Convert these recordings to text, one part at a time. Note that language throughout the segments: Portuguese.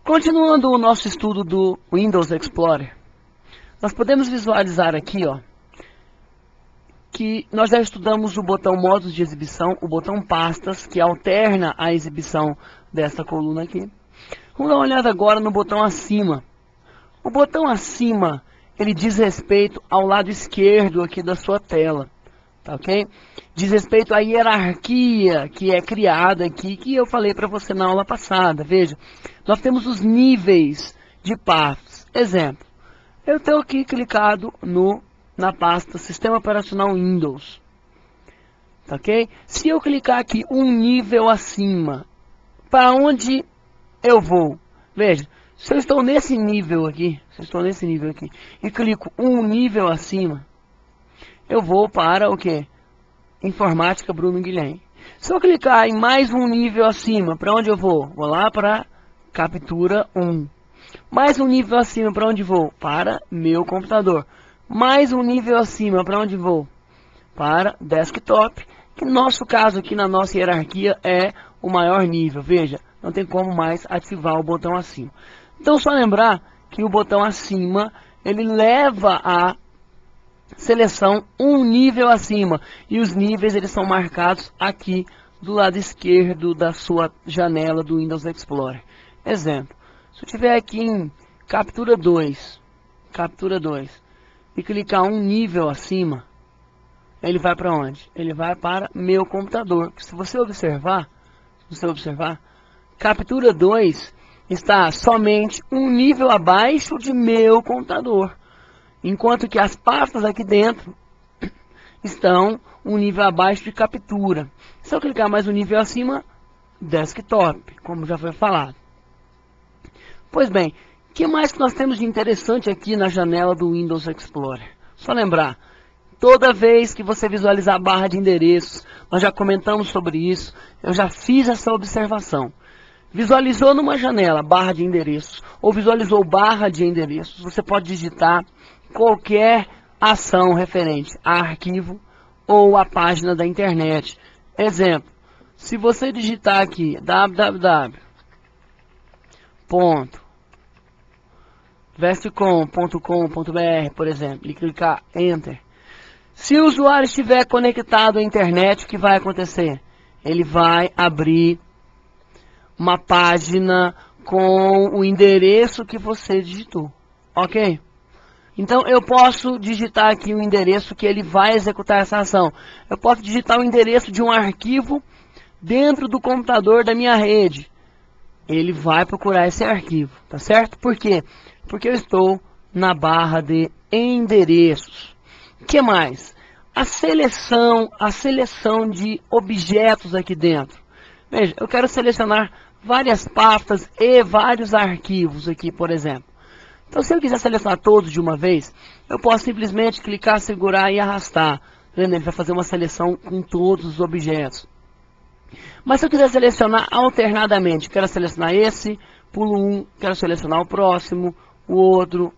Continuando o nosso estudo do Windows Explorer, nós podemos visualizar aqui, ó, que nós já estudamos o botão modos de exibição, o botão pastas, que alterna a exibição dessa coluna aqui. Vamos dar uma olhada agora no botão acima. O botão acima, ele diz respeito ao lado esquerdo aqui da sua tela, tá ok? Diz respeito à hierarquia que é criada aqui, que eu falei para você na aula passada. Veja, nós temos os níveis de pastas. Exemplo, eu tenho aqui clicado na pasta Sistema Operacional Windows, tá ok? Se eu clicar aqui um nível acima, para onde eu vou? Veja, se eu estou nesse nível aqui, e clico um nível acima, eu vou para o que? Informática Bruno Guilherme. Se eu clicar em mais um nível acima, para onde eu vou? Vou lá para Captura 1. Mais um nível acima, para onde vou? Para meu computador. Mais um nível acima, para onde vou? Para desktop, que no nosso caso aqui na nossa hierarquia é o maior nível. Veja, não tem como mais ativar o botão acima. Então, só lembrar que o botão acima, ele leva a seleção um nível acima. E os níveis, eles são marcados aqui do lado esquerdo da sua janela do Windows Explorer. Exemplo, se eu estiver aqui em Captura 2, e clicar um nível acima, ele vai para onde? Ele vai para meu computador. Se você observar, Captura 2 está somente um nível abaixo de meu computador, enquanto que as pastas aqui dentro estão um nível abaixo de captura. Se eu clicar mais um nível acima, desktop, como já foi falado. Pois bem, o que mais que nós temos de interessante aqui na janela do Windows Explorer? Só lembrar, toda vez que você visualizar a barra de endereços, nós já comentamos sobre isso, eu já fiz essa observação. Visualizou numa janela barra de endereços, ou visualizou barra de endereços, você pode digitar qualquer ação referente a arquivo ou a página da internet. Exemplo, se você digitar aqui www.vestcom.com.br, por exemplo, e clicar Enter, se o usuário estiver conectado à internet, o que vai acontecer? Ele vai abrir uma página com o endereço que você digitou, ok? Então, eu posso digitar aqui o endereço que ele vai executar essa ação. Eu posso digitar o endereço de um arquivo dentro do computador da minha rede. Ele vai procurar esse arquivo, tá certo? Por quê? Porque eu estou na barra de endereços. O que mais? A seleção de objetos aqui dentro. Veja, eu quero selecionar várias pastas e vários arquivos aqui, por exemplo. Então, se eu quiser selecionar todos de uma vez, eu posso simplesmente clicar, segurar e arrastar. Ele vai fazer uma seleção com todos os objetos. Mas se eu quiser selecionar alternadamente, quero selecionar esse, pulo um, quero selecionar o próximo, o outro,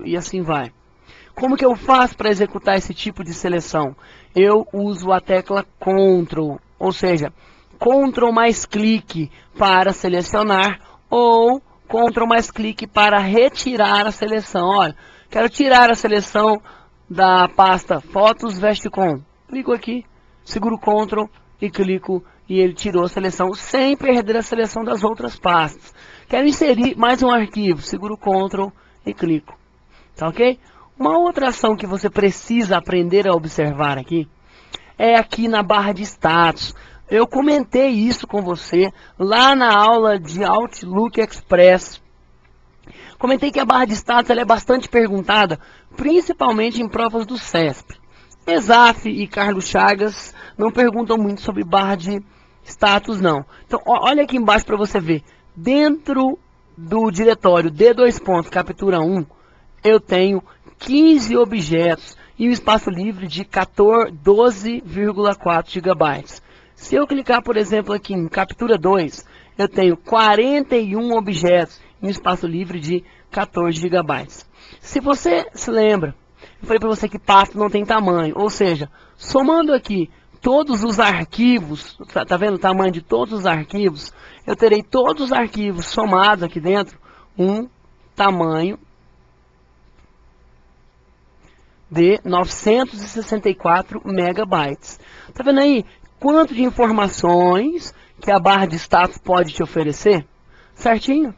e assim vai. Como que eu faço para executar esse tipo de seleção? Eu uso a tecla Ctrl, ou seja, Ctrl mais clique para selecionar, ou Ctrl mais clique para retirar a seleção. Olha, quero tirar a seleção da pasta Fotos Vestcom. Clico aqui, seguro Ctrl e clico, e ele tirou a seleção sem perder a seleção das outras pastas. Quero inserir mais um arquivo, seguro Ctrl e clico. Tá ok? Uma outra ação que você precisa aprender a observar aqui é aqui na barra de status. Eu comentei isso com você lá na aula de Outlook Express. Comentei que a barra de status ela é bastante perguntada, principalmente em provas do CESP. Exaf e Carlos Chagas não perguntam muito sobre barra de status, não. Então, olha aqui embaixo para você ver. Dentro do diretório D2. Captura 1, eu tenho 15 objetos e um espaço livre de 12,4 GB. Se eu clicar, por exemplo, aqui em Captura 2, eu tenho 41 objetos e um espaço livre de 14 GB. Se você se lembra, eu falei para você que pasta não tem tamanho, ou seja, somando aqui todos os arquivos, tá vendo o tamanho de todos os arquivos? Eu terei todos os arquivos somados aqui dentro, um tamanho de 964 megabytes. Tá vendo aí quanto de informações que a barra de status pode te oferecer? Certinho?